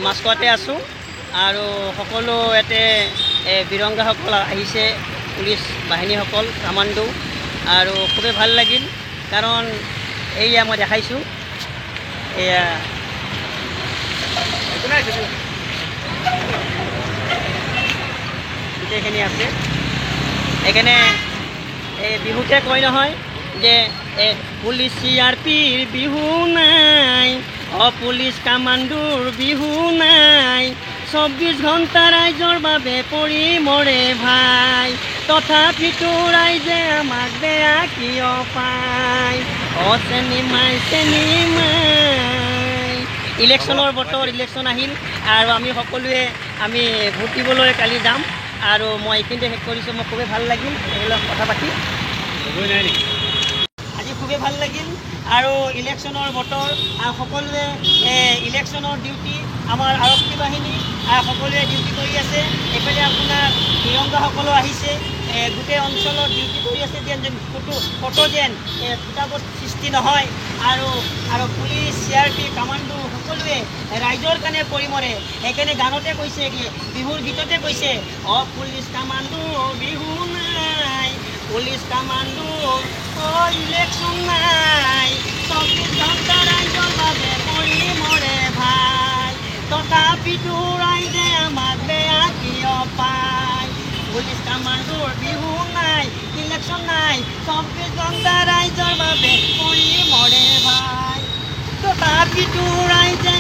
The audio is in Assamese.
মাস্কতে আছোঁ আৰু সকলো ইয়াতে বীৰংগাসকল আহিছে, পুলিচ বাহিনীসকল, কামাণ্ডো, আৰু খুবেই ভাল লাগিল। কাৰণ এয়া মই দেখাইছোঁ, এয়া গোটেইখিনি আছে। এইকাৰণে বিহুতে কয় নহয় যে পুলিচ CRPৰ বিহু নাই, পুলিচ কামাণ্ডোৰ বিহু নাই, 24 ঘণ্টা ৰাইজৰ বাবে পৰি মৰে ভাই, তথাপিতো ৰাইজে আমাক বেয়া কিয় পায়, চেনিমাই ইলেকশ্যনৰ বতৰ, ইলেকশ্যন আহিল আৰু আমি সকলোৱে আমি ভোট দিবলৈ কালি যাম। আৰু মই এইখিনিতে শেষ কৰিছোঁ। মই খুবেই ভাল লাগিল এইবিলাক কথা পাতি, আজি খুবেই ভাল লাগিল। আৰু ইলেকশ্যনৰ বতৰ, সকলোৱে ইলেকশ্যনৰ ডিউটি, আমাৰ আৰক্ষী বাহিনী সকলোৱে ডিউটি কৰি আছে। এইফালে আপোনাৰ তিৰংগাসকলো আহিছে, গোটেই অঞ্চলত ডিউটি কৰি আছে, যেন ফটো যেন ফুটাবত সৃষ্টি নহয়। আৰু পুলিচ CRP কামাণ্ডো সকলোৱে ৰাইজৰ কাৰণে পৰি মৰে। সেইকাৰণে গানতে কৈছে, বিহুৰ গীততে কৈছে, পুলিচ কামাণ্ডো বিহু নাই, পুলিচ কামাণ্ডো ইলেকশ্যন নাই, 24 ঘণ্টা ৰাইজৰ বাবে পৰি মৰে ভাই, তথাপিতো ৰাইজে আমাক বেয়া কিয় পায়, পুলিচ কামাণ্ডোৰ বিহু নাই, ইলেকশ্যন নাই, 24 ঘণ্টা ৰাইজৰ বাবে পৰি মৰে ভাই, তথাপিতো ৰাইজে